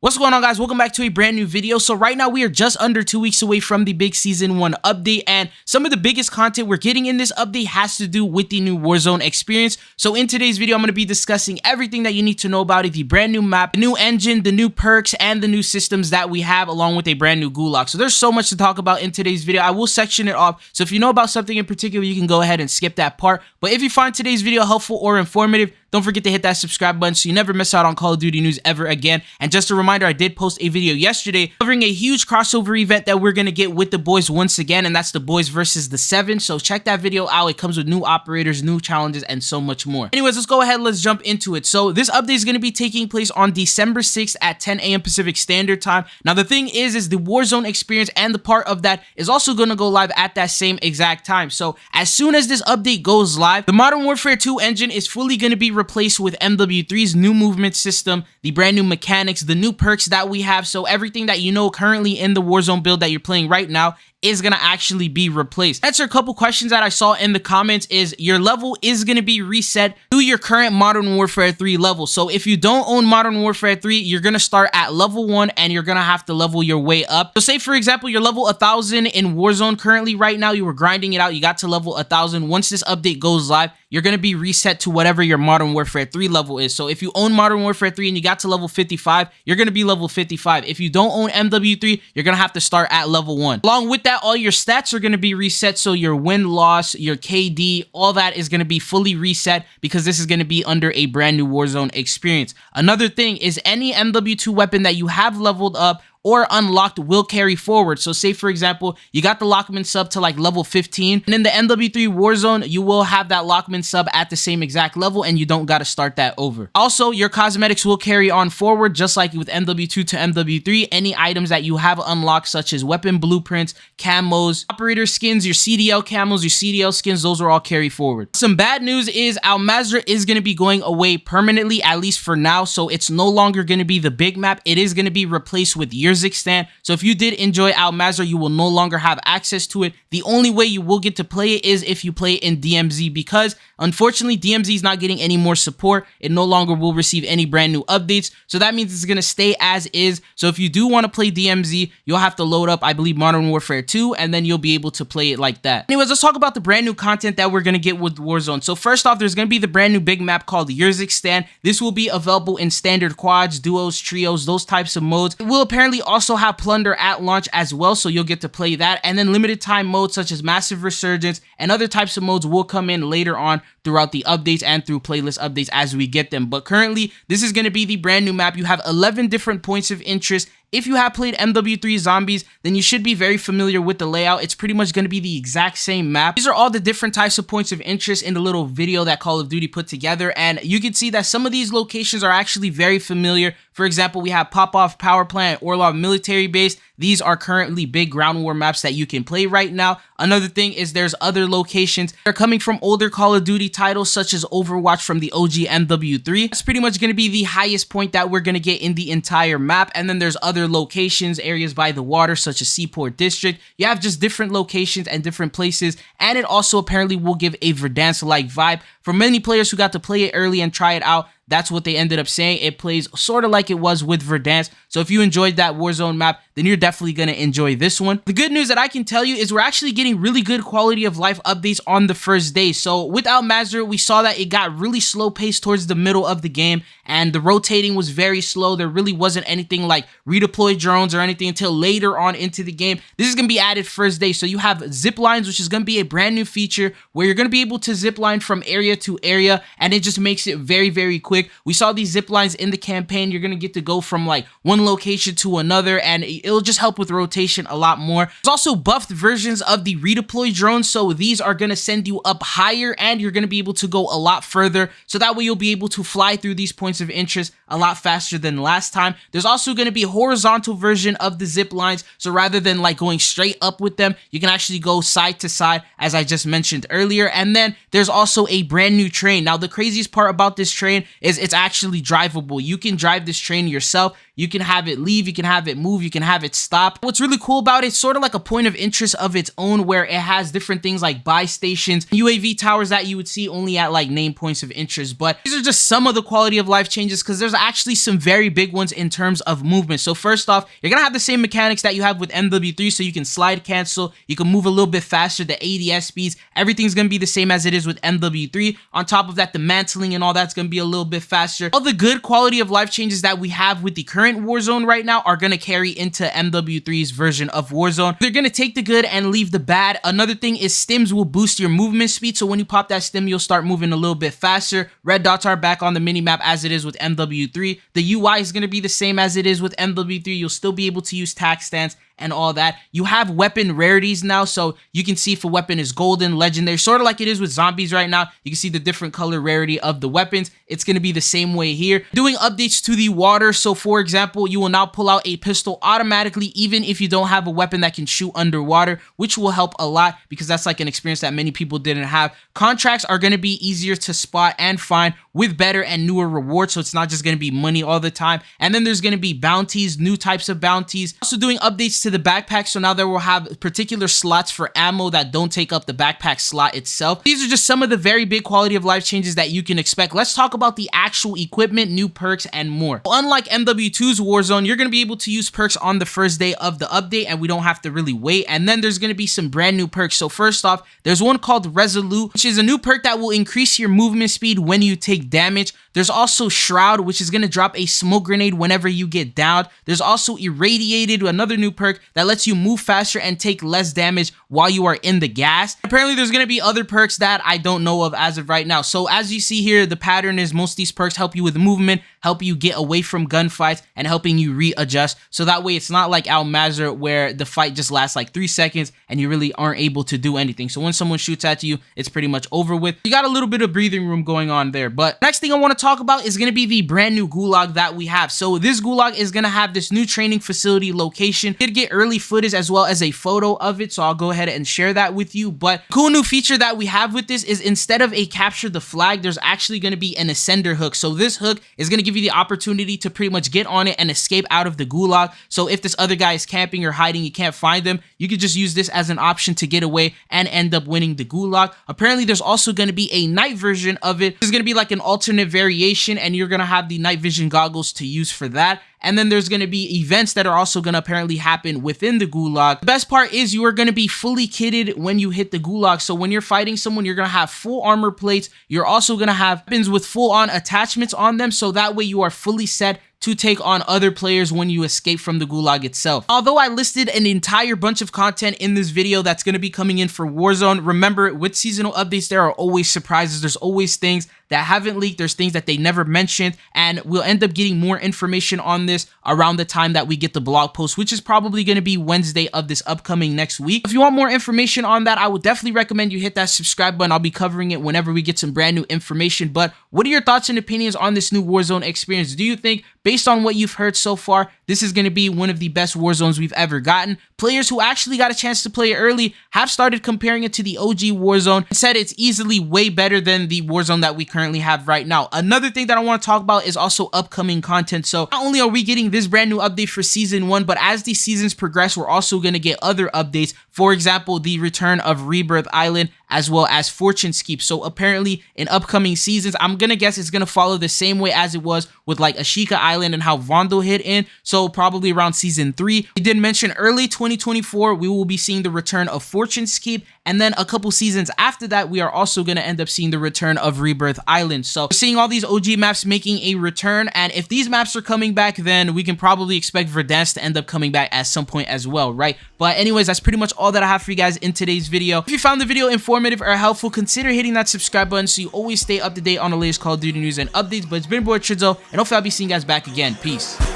What's going on, guys? Welcome back to a brand new video. So right now we are just under 2 weeks away from the big season 1 update, and some of the biggest content we're getting in this update has to do with the new Warzone experience. So in today's video, I'm going to be discussing everything that you need to know about it, the brand new map, the new engine, the new perks, and the new systems that we have, along with a brand new Gulag. So there's so much to talk about in today's video. I will section it off, so if you know about something in particular, you can go ahead and skip that part. But if you find today's video helpful or informative, don't forget to hit that subscribe button so you never miss out on Call of Duty news ever again. And just a reminder, I did post a video yesterday covering a huge crossover event that we're going to get with the boys once again, and that's the boys versus the 7. So check that video out. It comes with new operators, new challenges, and so much more. Anyways, let's go ahead. Let's jump into it. So this update is going to be taking place on December 6th at 10 a.m. Pacific Standard Time. Now, the thing is the Warzone experience and the part of that is also going to go live at that same exact time. So as soon as this update goes live, the Modern Warfare 2 engine is fully going to be replaced with MW3's new movement system, the brand new mechanics, the new perks that we have. So everything that you know currently in the Warzone build that you're playing right now is going to actually be replaced. Answer a couple questions that I saw in the comments. Is your level is going to be reset to your current Modern Warfare 3 level. So if you don't own Modern Warfare 3, you're going to start at level 1 and you're going to have to level your way up. So say, for example, you're level 1000 in Warzone currently right now. You were grinding it out. You got to level 1000. Once this update goes live, you're going to be reset to whatever your Modern Warfare 3 level is. So if you own Modern Warfare 3 and you got to level 55, you're going to be level 55. If you don't own MW3, you're going to have to start at level 1. Along with that, all your stats are going to be reset. So your win-loss, your KD, all that is going to be fully reset because this is going to be under a brand new Warzone experience. Another thing is any MW2 weapon that you have leveled up or unlocked will carry forward. So say, for example, you got the Lockman sub to like level 15, and in the MW3 Warzone, you will have that Lockman sub at the same exact level, and you don't got to start that over. Also, your cosmetics will carry on forward, just like with MW2 to MW3. Any items that you have unlocked, such as weapon blueprints, camos, operator skins, your CDL camos, your CDL skins, those are all carry forward. Some bad news is Al Mazrah is going to be going away permanently, at least for now. So it's no longer going to be the big map. It is going to be replaced with Urzikstan. So if you did enjoy Al Mazrah, you will no longer have access to it. The only way you will get to play it is if you play it in DMZ, because unfortunately DMZ is not getting any more support. It no longer will receive any brand new updates. So that means it's going to stay as is. So if you do want to play DMZ, you'll have to load up, I believe, Modern Warfare 2, and then you'll be able to play it like that. Anyways, let's talk about the brand new content that we're going to get with Warzone. So first off, there's going to be the brand new big map called Urzikstan. This will be available in standard quads, duos, trios, those types of modes. It will apparently also have plunder at launch as well, so you'll get to play that. And then limited time modes such as massive resurgence and other types of modes will come in later on throughout the updates and through playlist updates as we get them. But currently, this is going to be the brand new map. You have 11 different points of interest. If you have played MW3 Zombies, then you should be very familiar with the layout. It's pretty much going to be the exact same map. These are all the different types of points of interest in the little video that Call of Duty put together, and you can see that some of these locations are actually very familiar. For example, we have Popov Power Plant, Orlov Military Base. These are currently big ground war maps that you can play right now. Another thing is there's other locations that are coming from older Call of Duty titles, such as Overwatch from the OG MW3. That's pretty much going to be the highest point that we're going to get in the entire map. And then there's other locations, areas by the water, such as Seaport District. You have just different locations and different places. And it also apparently will give a Verdansk-like vibe. For many players who got to play it early and try it out, that's what they ended up saying. It plays sort of like it was with Verdansk. So if you enjoyed that Warzone map, then you're definitely going to enjoy this one. The good news that I can tell you is we're actually getting really good quality of life updates on the first day. So with Al Mazrah, we saw that it got really slow paced towards the middle of the game, and the rotating was very slow. There really wasn't anything like redeploy drones or anything until later on into the game. This is going to be added first day. So you have zip lines, which is going to be a brand new feature where you're going to be able to zip line from area to area, and it just makes it very, very quick. We saw these zip lines in the campaign. You're going to get to go from like one location to another, and it'll just help with rotation a lot more. There's also buffed versions of the redeploy drones, so these are going to send you up higher, and you're going to be able to go a lot further, so that way you'll be able to fly through these points of interest a lot faster than last time. There's also going to be a horizontal version of the zip lines, so rather than like going straight up with them, you can actually go side to side, as I just mentioned earlier. And then there's also a brand new train. Now, the craziest part about this train is it's actually drivable. You can drive this train yourself. You can have it leave, you can have it move, you can have it stop. What's really cool about it, it's sort of like a point of interest of its own, where it has different things like buy stations, UAV towers that you would see only at like named points of interest. But these are just some of the quality of life changes, because there's actually some very big ones in terms of movement. So first off, you're gonna have the same mechanics that you have with MW3, so you can slide cancel, you can move a little bit faster, the ADS speeds, everything's gonna be the same as it is with MW3. On top of that, the mantling and all that's gonna be a little bit faster. All the good quality of life changes that we have with the current Warzone right now are gonna carry into MW3's version of Warzone. They're gonna take the good and leave the bad. Another thing is stims will boost your movement speed, so when you pop that stim, you'll start moving a little bit faster. Red dots are back on the minimap as it is with MW3. The UI is gonna be the same as it is with MW3. You'll still be able to use tac stance and all that. You have weapon rarities now, so you can see if a weapon is golden, legendary, sort of like it is with zombies right now. You can see the different color rarity of the weapons. It's going to be the same way here. Doing updates to the water, so for example, you will now pull out a pistol automatically even if you don't have a weapon that can shoot underwater, which will help a lot because that's like an experience that many people didn't have. Contracts are going to be easier to spot and find with better and newer rewards, so it's not just going to be money all the time. And then there's going to be bounties, new types of bounties. Also doing updates to the backpack, so now there will have particular slots for ammo that don't take up the backpack slot itself. These are just some of the very big quality of life changes that you can expect. Let's talk about the actual equipment, new perks, and more. Unlike MW2's Warzone, you're going to be able to use perks on the first day of the update, and we don't have to really wait. And then there's going to be some brand new perks. So first off, there's one called Resolute, which is a new perk that will increase your movement speed when you take damage. There's also Shroud, which is going to drop a smoke grenade whenever you get downed. There's also Irradiated, another new perk that lets you move faster and take less damage while you are in the gas. Apparently, there's going to be other perks that I don't know of as of right now. So as you see here, the pattern is most of these perks help you with movement, help you get away from gunfights, and helping you readjust. So that way, it's not like Al Mazrah where the fight just lasts like 3 seconds and you really aren't able to do anything. So when someone shoots at you, it's pretty much over with. You got a little bit of breathing room going on there. But next thing I want to talk about is going to be the brand new Gulag that we have. So this Gulag is going to have this new training facility location. Did get early footage as well as a photo of it, so I'll go ahead and share that with you. But cool new feature that we have with this is instead of a capture the flag, there's actually going to be an ascender hook. So this hook is going to give you the opportunity to pretty much get on it and escape out of the Gulag. So if this other guy is camping or hiding, you can't find them, you could just use this as an option to get away and end up winning the Gulag. Apparently there's also going to be a night version of it. There's going to be like an alternate variation, and you're going to have the night vision goggles to use for that. And then there's going to be events that are also going to apparently happen within the Gulag. The best part is you are going to be fully kitted when you hit the Gulag. So when you're fighting someone, you're going to have full armor plates. You're also going to have weapons with full on attachments on them. So that way you are fully set to take on other players when you escape from the Gulag itself. Although I listed an entire bunch of content in this video that's going to be coming in for Warzone, remember with seasonal updates, there are always surprises. There's always things that haven't leaked. There's things that they never mentioned, and we'll end up getting more information on this around the time that we get the blog post, which is probably going to be Wednesday of this upcoming next week. If you want more information on that, I would definitely recommend you hit that subscribe button. I'll be covering it whenever we get some brand new information. But what are your thoughts and opinions on this new Warzone experience? Do you think, based on what you've heard so far, this is going to be one of the best Warzones we've ever gotten? Players who actually got a chance to play it early have started comparing it to the OG Warzone and said it's easily way better than the Warzone that we currently have right now. Another thing that I want to talk about is also upcoming content. So not only are we getting this brand new update for season 1, but as these seasons progress, we're also going to get other updates. For example, the return of Rebirth Island as well as Fortune's Keep. So apparently in upcoming seasons, I'm going to guess it's going to follow the same way as it was with like Ashika Island and how Vondo hit in. So probably around season 3. We did mention early 2024, we will be seeing the return of Fortune's Keep. And then a couple seasons after that, we are also going to end up seeing the return of Rebirth Island. So we're seeing all these OG maps making a return. And if these maps are coming back, then we can probably expect Verdansk to end up coming back at some point as well, right? But anyways, that's pretty much all that I have for you guys in today's video. If you found the video informative or helpful, consider hitting that subscribe button so you always stay up to date on the latest Call of Duty news and updates. But it's been your boy Tridzo, and hopefully I'll be seeing you guys back again. Peace.